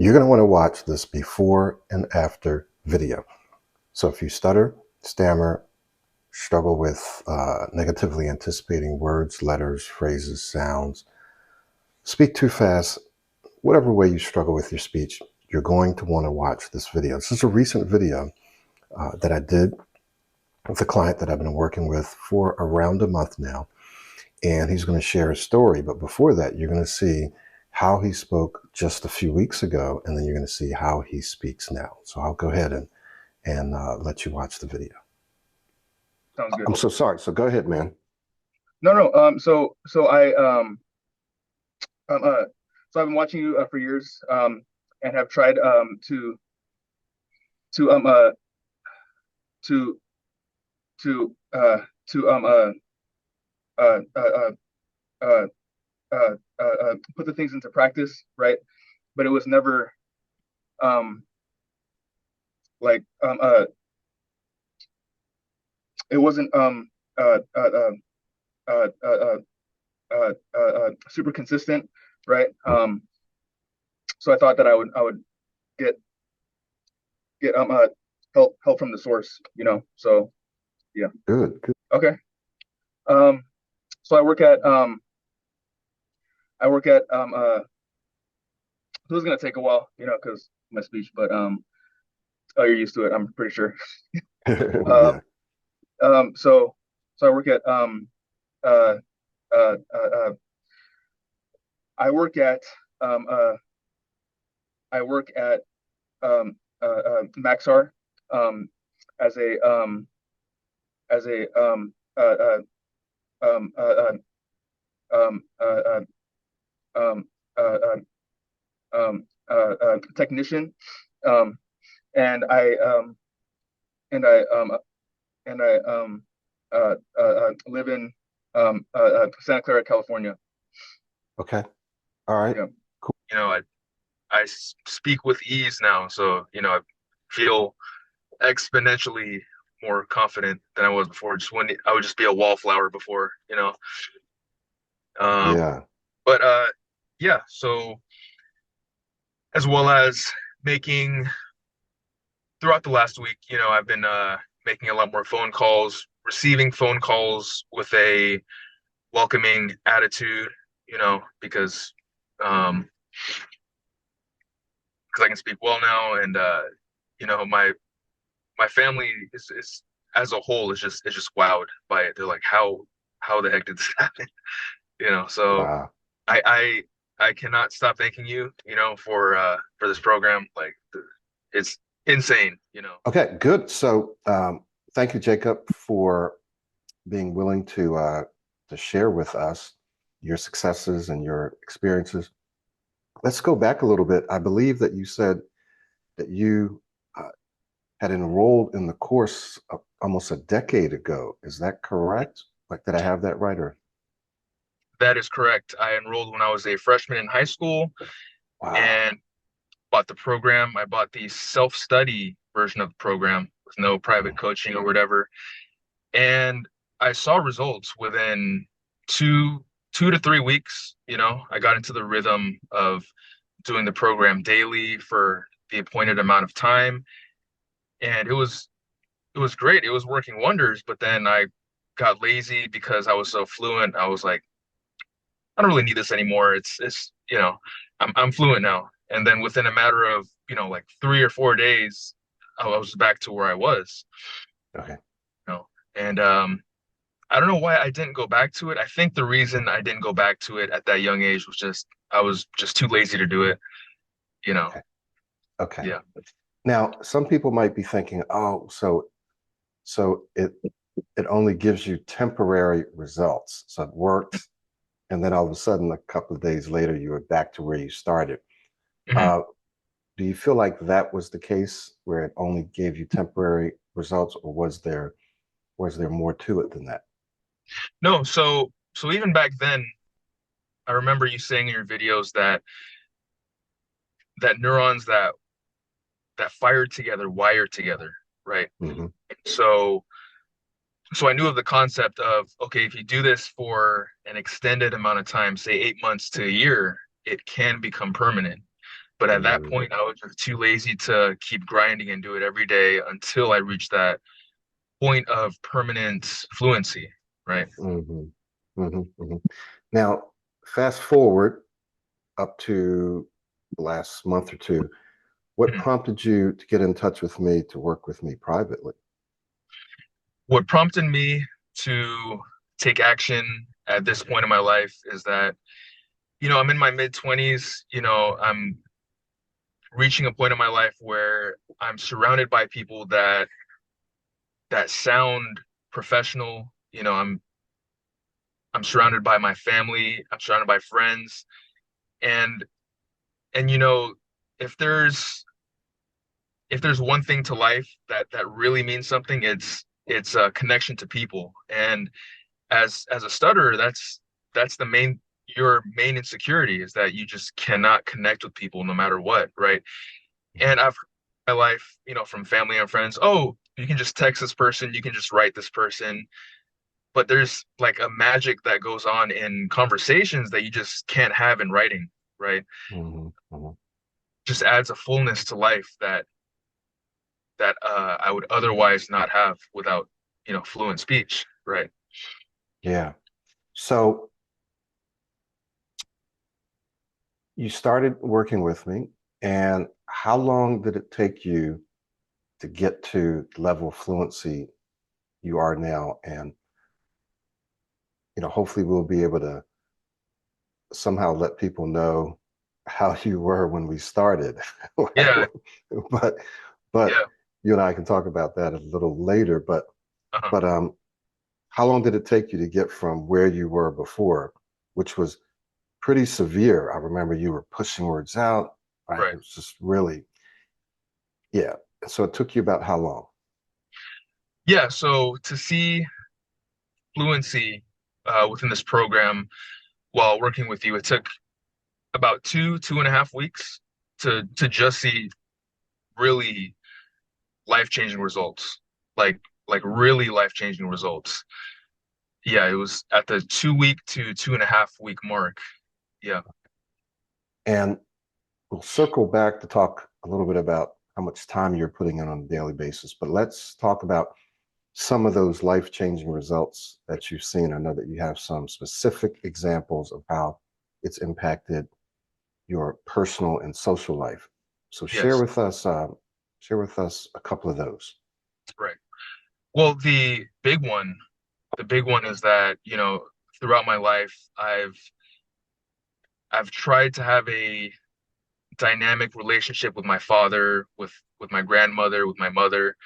You're going to want to watch this before and after video. So if you stutter, stammer, struggle with negatively anticipating words, letters, phrases, sounds, speak too fast, whatever way you struggle with your speech, you're going to want to watch this video. This is a recent video that I did with a client that I've been working with for around a month now. And he's going to share a story. But before that, you're going to see how he spoke just a few weeks ago, and then you're going to see how he speaks now. So I'll go ahead and let you watch the video. Sounds good. I'm so sorry. So go ahead, man. No. So I've been watching you for years, and have tried to put the things into practice, right? But it was never it wasn't super consistent, right? So I thought that I would get help from the source, you know. So yeah. Good. Okay. So I work at this is gonna take a while, you know, because my speech, but oh, you're used to it, I'm pretty sure. Yeah. So I work at Maxar as a technician, and I live in Santa Clara, California. Okay. All right. Yeah. Cool. You know, I speak with ease now, so you know I feel exponentially more confident than I was before. Just when I would just be a wallflower before, you know. Yeah. But yeah. So as well as making throughout the last week, you know, I've been making a lot more phone calls, receiving phone calls with a welcoming attitude, you know, because I can speak well now, and you know, my family is as a whole is just wowed by it. They're like, how the heck did this happen? You know, so Wow. I cannot stop thanking you, you know, for this program. Like it's insane, you know. Okay, good. So thank you, Jacob, for being willing to share with us your successes and your experiences. Let's go back a little bit. I believe that you said that you had enrolled in the course almost a decade ago. Is that correct? Like, did I have that right? Or That is correct. I enrolled when I was a freshman in high school wow. and bought the program. I bought the self-study version of the program with no private coaching or whatever. And I saw results within two to 3 weeks. You know, I got into the rhythm of doing the program daily for the appointed amount of time. And it was great. It was working wonders. But then I got lazy because I was so fluent. I was like, I don't really need this anymore. It's you know, I'm fluent now. And then within a matter of, you know, like 3 or 4 days, I was back to where I was. Okay. You know, and I don't know why I didn't go back to it. I think the reason I didn't go back to it at that young age was just I was just too lazy to do it, you know. Okay. Yeah. Now, some people might be thinking, oh, so it only gives you temporary results. So it worked, and then all of a sudden, a couple of days later, you were back to where you started. Mhm. Do you feel like that was the case, where it only gave you temporary results, or was there more to it than that? No, so even back then, I remember you saying in your videos that neurons that fire together wire together, right? Mm-hmm. So I knew of the concept of, okay, if you do this for an extended amount of time, say 8 months to a year, it can become permanent. But at that Mm-hmm. point, I was just too lazy to keep grinding and do it every day until I reached that point of permanent fluency, right? Mm-hmm. Mm-hmm. Now, fast forward up to the last month or two. What Mhm. prompted you to get in touch with me to work with me privately? What prompted me to take action at this point in my life is that, I'm in my mid 20s, I'm reaching a point in my life where I'm surrounded by people that sound professional. I'm surrounded by my family, I'm surrounded by friends, and and if there's if there's one thing to life that really means something, it's a connection to people. And as a stutterer, that's your main insecurity, is that you just cannot connect with people no matter what, right? And I've heard in my life, from family and friends, oh, you can just text this person, you can just write this person. But there's like a magic that goes on in conversations that you just can't have in writing, right? Mm-hmm. Mm-hmm. Just adds a fullness to life that I would otherwise not have without, fluent speech, right? Yeah. So you started working with me, and how long did it take you to get to the level of fluency you are now? And hopefully we'll be able to somehow let people know how you were when we started. Like, Yeah, but but yeah. you and I can talk about that a little later. But Uh-huh. but how long did it take you to get from where you were before, which was pretty severe? I remember you were pushing words out, right? It Right. was just really, yeah. So it took you about how long? Yeah. So to see fluency within this program while working with you, it took about 2.5 weeks to just see really life-changing results. Like really life-changing results. Yeah, it was at the 2 week to 2.5 week mark. Yeah. And we'll circle back to talk a little bit about how much time you're putting in on a daily basis. But let's talk about some of those life-changing results that you've seen. I know that you have some specific examples of how it's impacted your personal and social life. So Yes. share with us a couple of those. Right. Well, the big one is that, throughout my life, I've tried to have a dynamic relationship with my father, with my grandmother, with my mother,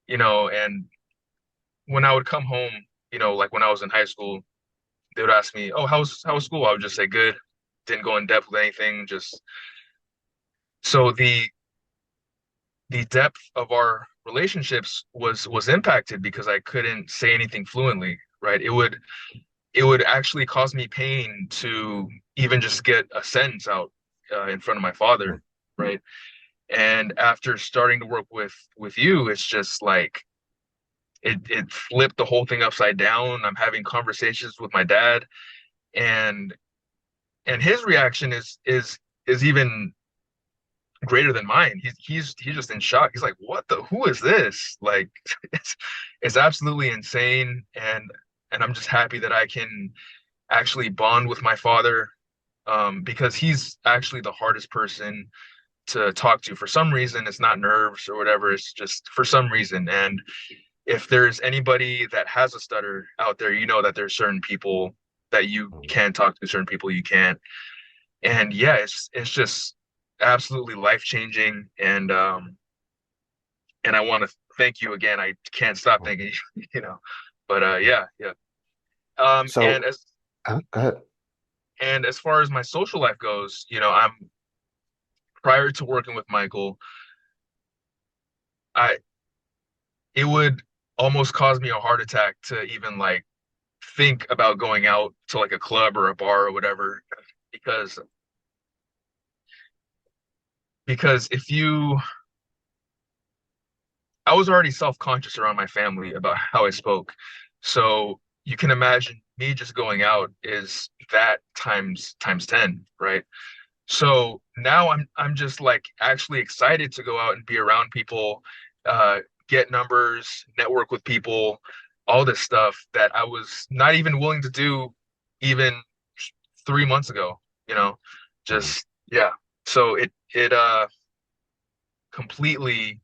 and when I would come home, like when I was in high school, they would ask me, "Oh, how's school?" I would just say, "Good." Didn't go in depth with anything, just so the depth of our relationships was impacted because I couldn't say anything fluently, right? It would actually cause me pain to even just get a sentence out in front of my father, right? And after starting to work with you, it's just like it flipped the whole thing upside down. I'm having conversations with my dad, and his reaction is even greater than mine. He's just in shock. He's like, "What the? Who is this?" Like, it's it's absolutely insane, and I'm just happy that I can actually bond with my father, because he's actually the hardest person to talk to. For some reason, it's not nerves or whatever. It's just for some reason. And if there's anybody that has a stutter out there, you know that there's certain people that you can talk to, certain people you can't. And yeah, it's just absolutely life changing. And I want to thank you again. I can't stop thanking you, But yeah, yeah. Um, and So as go ahead. and as far as my social life goes, I'm prior to working with Michael, I it would almost cause me a heart attack to even like think about going out to like a club or a bar or whatever, because if you I was already self-conscious around my family about how I spoke. So you can imagine me just going out is that times 10, right? So now I'm just like actually excited to go out and be around people, uh, get numbers, network with people, all this stuff that I was not even willing to do even 3 months ago, you know, Mhm. just yeah. So it completely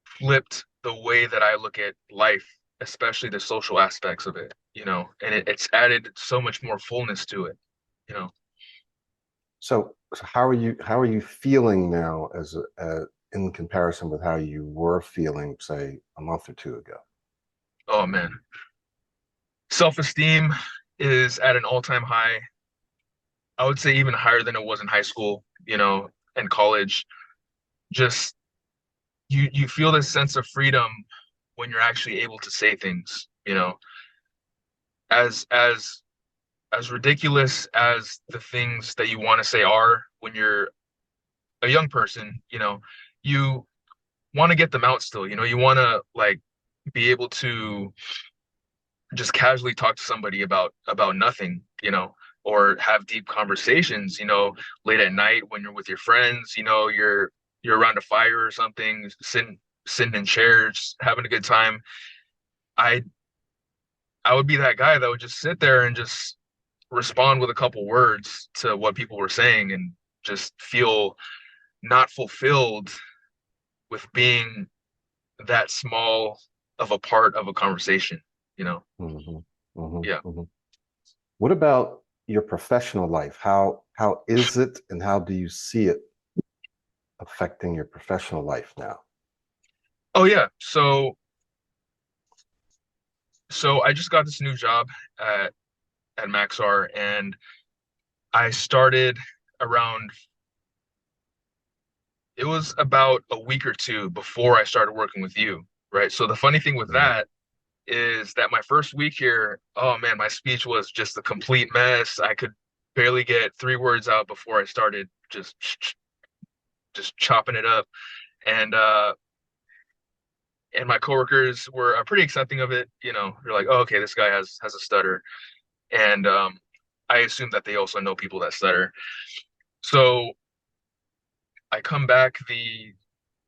flipped the way that I look at life, especially the social aspects of it, and it's added so much more fullness to it, you know. So how are you feeling now in comparison with how you were feeling, say, a month or two ago? Oh man. Self-esteem is at an all-time high. I would say even higher than it was in high school, and college. Just you feel this sense of freedom when you're actually able to say things, as ridiculous as the things that you want to say are when you're a young person, you want to get them out still, you want to like be able to just casually talk to somebody about nothing, or have deep conversations, late at night when you're with your friends, you're around a fire or something, sitting in chairs, having a good time. I I would be that guy that would just sit there and just respond with a couple words to what people were saying and just feel not fulfilled with being that small of a part of a conversation, you know? Hmm. Hmm. Yeah. Hmm. What about your professional life? How is it, and how do you see it affecting your professional life now? Oh yeah. So I just got this new job at at Maxar, and I started around, it was about a week or two before I started working with you, right? So the funny thing with Mhm. that is that my first week here, oh man, my speech was just a complete mess. I could barely get 3 words out before I started just chopping it up. And and my coworkers were pretty accepting of it. They're like, oh, okay, this guy has a stutter, and I assume that they also know people that stutter. So I come back the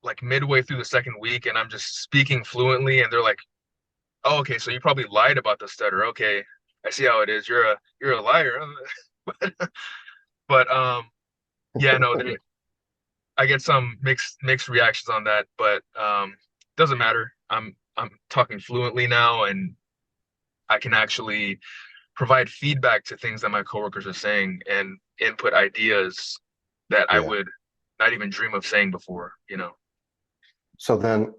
like midway through the second week, and I'm just speaking fluently, and they're like, oh, okay, so you probably lied about the stutter. Okay, I see how it is. You're a liar. But yeah, no, I get some mixed reactions on that, but doesn't matter. I'm talking fluently now, and I can actually provide feedback to things that my coworkers are saying and input ideas that I Yeah. would not even dream of saying before, So then,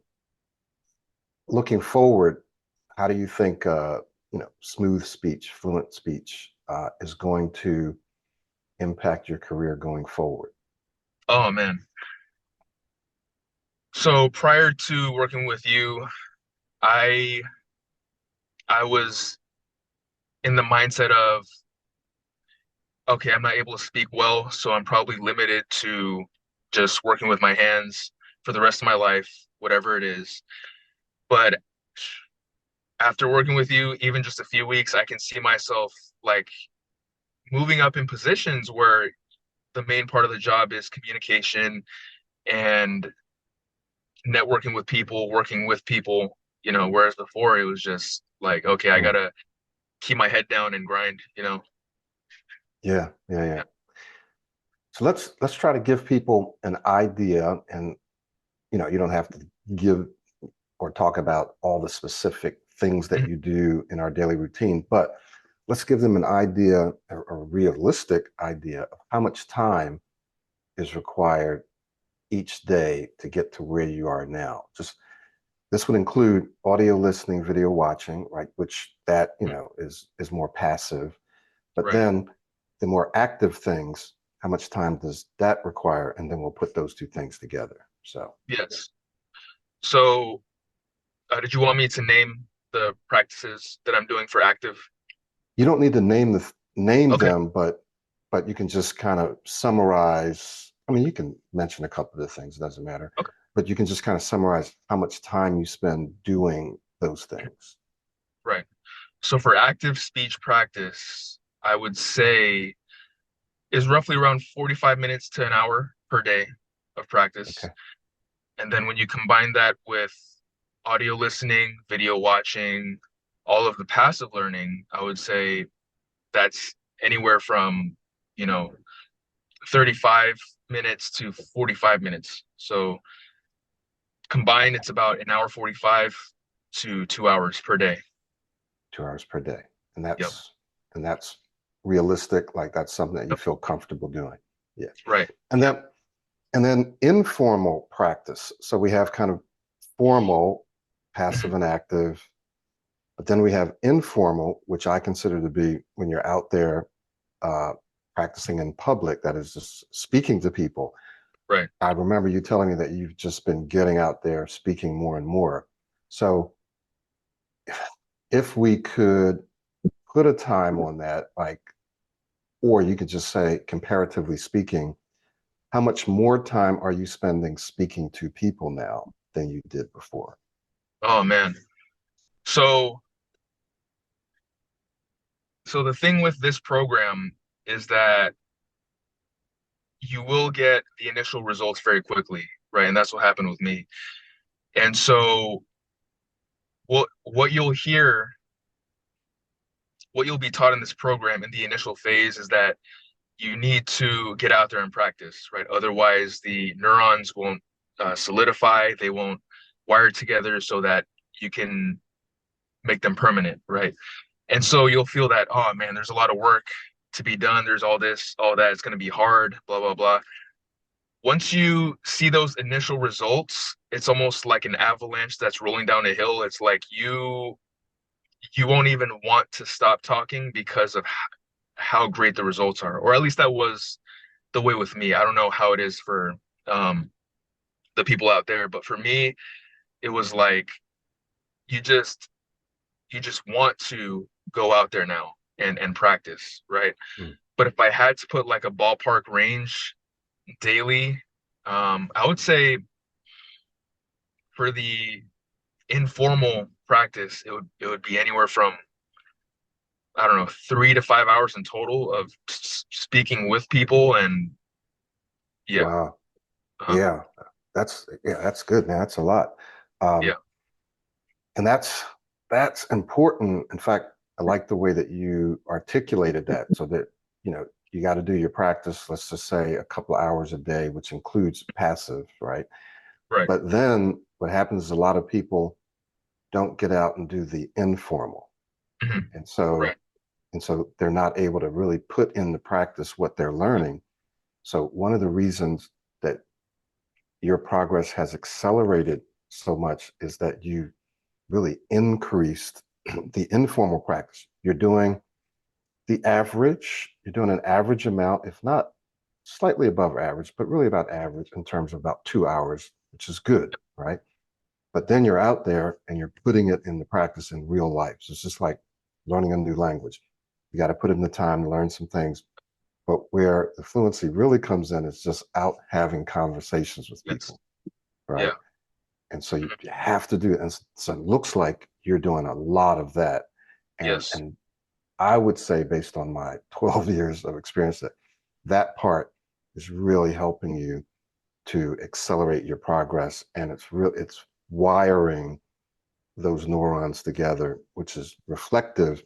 looking forward, how do you think smooth speech, fluent speech is going to impact your career going forward? Oh man. So prior to working with you, I I was in the mindset of, okay, I'm not able to speak well, so I'm probably limited to just working with my hands for the rest of my life, whatever it is. But after working with you, even just a few weeks, I can see myself like moving up in positions where the main part of the job is communication and networking with people, working with people, whereas before it was just like, okay, I Mm. gotta keep my head down and grind, Yeah, yeah, yeah. Yeah. So let's try to give people an idea, and you don't have to give or talk about all the specific things that Mhm. you do in our daily routine, but let's give them an idea, a realistic idea of how much time is required each day to get to where you are now. Just this would include audio listening, video watching, right? Which that is more passive. But Right. then the more active things, how much time does that require? And then we'll put those two things together. So Yes. So, did you want me to name the practices that I'm doing for active? you don't need to name Okay. them, but you can just kind of summarize. I mean, you can mention a couple of the things, it doesn't matter, Okay. but you can just kind of summarize how much time you spend doing those things. Right. So for active speech practice, I would say is roughly around 45 minutes to an hour per day of practice. Okay. And then when you combine that with audio listening, video watching, all of the passive learning, I would say that's anywhere from, 35 minutes to 45 minutes. So combined, it's about an hour 45 to 2 hours per day. 2 hours per day. And Yep. that's realistic. Like that's something that you feel comfortable doing. Yeah. Right. And then informal practice. So we have kind of formal, passive and active, but then we have informal, which I consider to be when you're out there practicing in public, that is just speaking to people. Right. I remember you telling me that you've just been getting out there speaking more and more. So if we could put a time on that, like, or you could just say, comparatively speaking, how much more time are you spending speaking to people now than you did before? Oh man. So the thing with this program is that you will get the initial results very quickly, right? And that's what happened with me. And so what you'll hear, what you'll be taught in this program in the initial phase is that you need to get out there and practice, right? Otherwise, the neurons won't solidify, they won't wire together so that you can make them permanent, right? And so you'll feel that, oh man, there's a lot of work to be done. There's all this, all that. It's going to be hard, blah, blah, blah. Once you see those initial results, it's almost like an avalanche that's rolling down a hill. It's like you won't even want to stop talking because of how great the results are, or at least that was the way with me. I don't know how it is for the people out there, but for me, it was like you just want to go out there now and practice, right? Mm. But if I had to put like a ballpark range daily, I would say for the informal practice, it would be anywhere from, I don't know, 3 to 5 hours in total of speaking with people. And yeah. Wow. Uh-huh. Yeah, that's good, man. That's a lot. Yeah. And that's important. In fact, I like the way that you articulated that, so that you got to do your practice, let's just say a couple of hours a day, which includes passive, right? Right. But then what happens is a lot of people don't get out and do the informal. Mhm. And so Right. they're not able to really put into practice what they're learning. So one of the reasons that your progress has accelerated so much is that you really increased the informal practice. You're doing the average, you're doing an average amount, if not slightly above average, but really about average in terms of about 2 hours, which is good, right? But then you're out there and you're putting it in the practice in real life. So it's just like learning a new language. You got to put in the time to learn some things. But where the fluency really comes in is just out having conversations with Yes. people, right? Yeah. And so you have to do it. And so it looks like you're doing a lot of that. Yes. And I would say, based on my 12 years of experience, that part is really helping you to accelerate your progress. And it's wiring those neurons together, which is reflective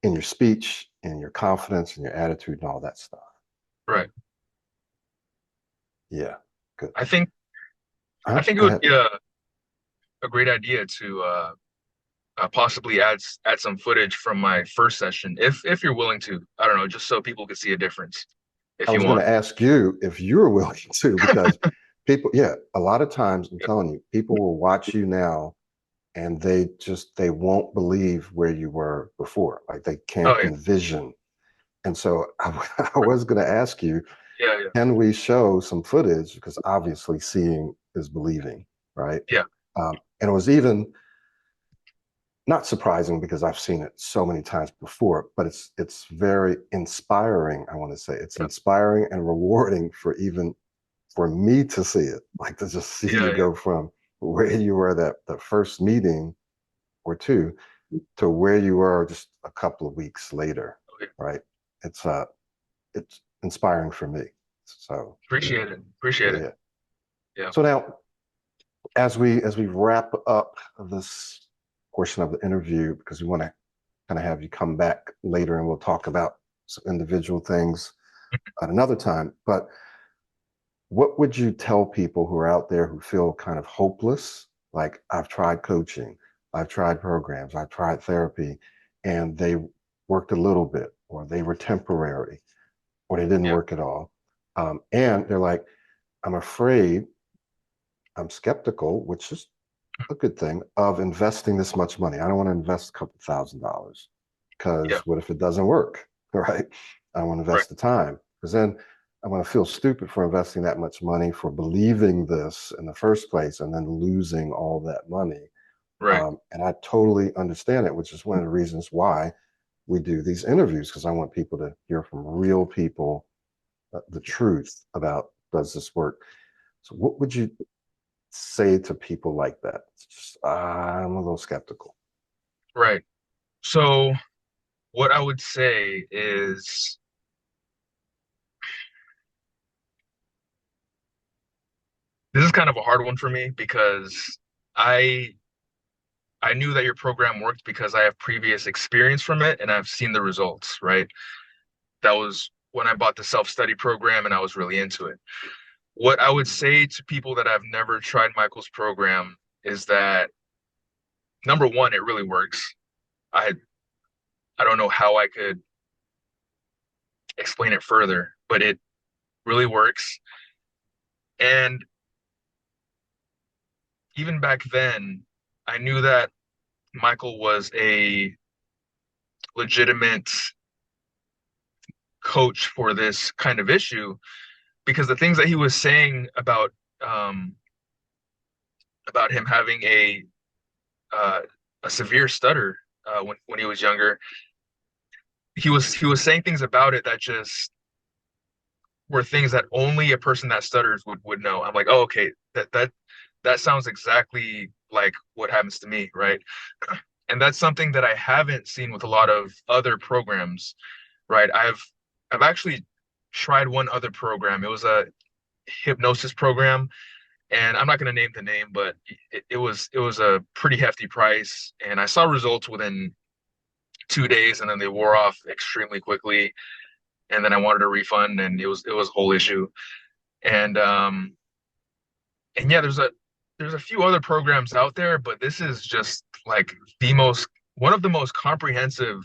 in your speech, in your confidence, in your attitude, and all that stuff. Right. Yeah, good. I think it Go would ahead. be a great idea to possibly add some footage from my first session, if you're willing to. I don't know, just so people can see a difference, I if you was going want. to ask you if you're willing to, because people, yeah, a lot of times, I'm Yep. telling you, people will watch you now and they won't believe where you were before. Like they can't Oh yeah. envision. And so I Right. was going to ask you, Yeah. Yeah. can we show some footage? Because obviously seeing is believing, right? Yeah. And it was even not surprising because I've seen it so many times before, but it's very inspiring. I want to say it's Yep. inspiring and rewarding for me to see it, like to just see you Yeah. go from where you were the first meeting or two to where you were just a couple of weeks later, Yeah. right? It's inspiring for me. So Appreciate it. Appreciate yeah, it. yeah. Yeah. So now, as we wrap up this portion of the interview, because we want to kind of have you come back later and we'll talk about some individual things at another time. But what would you tell people who are out there who feel kind of hopeless? Like, I've tried coaching, I've tried programs, I've tried therapy, and they worked a little bit, or they were temporary, or they didn't Yeah. work at all. And they're like, I'm afraid, I'm skeptical, which is a good thing, of investing this much money. I don't want to invest a couple $1,000 because Yeah. what if it doesn't work? Right? I want to Right. invest the time because then I'm going to feel stupid for investing that much money, for believing this in the first place, and then losing all that money. Right. And I totally understand it, which is one of the reasons why we do these interviews, because I want people to hear from real people the truth about, does this work? So what would you say to people like that? It's just, I'm a little skeptical. Right. So what I would say is, this is kind of a hard one for me because I I knew that your program worked because I have previous experience from it and I've seen the results, right? That was when I bought the self-study program and I was really into it. What I would say to people that have never tried Michael's program is that, number one, it really works. I I don't know how I could explain it further, but it really works. And even back then, I knew that Michael was a legitimate coach for this kind of issue because the things that he was saying um, about him having uh, a severe stutter when he was younger, he was saying things about it that just were things that only a person that stutters would know. I'm like, oh, okay, that sounds exactly like what happens to me, right? And that's something that I haven't seen with a lot of other programs, right? I've actually tried one other program. It was a hypnosis program, and I'm not going to name the name, but it was a pretty hefty price, and I saw results within 2 days, and then they wore off extremely quickly, and then I wanted a refund, and it was a whole issue, and yeah, there's a few other programs out there, but this is just like one of the most comprehensive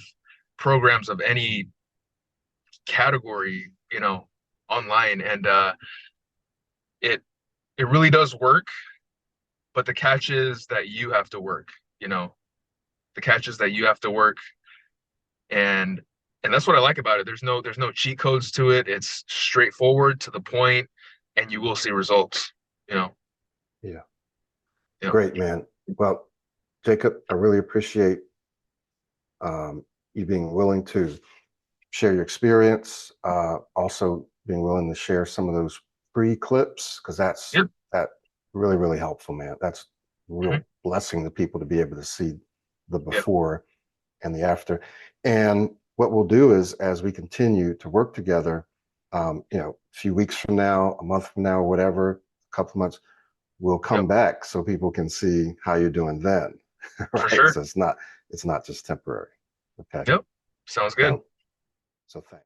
programs of any category, online, and it it really does work, but the catch is that you have to work, you know, the catch is that you have to work, and that's what I like about it. There's no cheat codes to it. It's straightforward to the point, and you will see results, you know. Yeah. Yeah. Great, man. Well, Jacob, I really appreciate you being willing to share your experience, also being willing to share some of those free clips, because Yep. that really, really helpful, man. That's a real Mhm. blessing to people to be able to see the Yep. before and the after. And what we'll do is, as we continue to work together, a few weeks from now, a month from now, or whatever, a couple months, we'll come Yep. back so people can see how you're doing then. For Right? sure. So it's not just temporary. Okay. Yep. Sounds good. So thanks.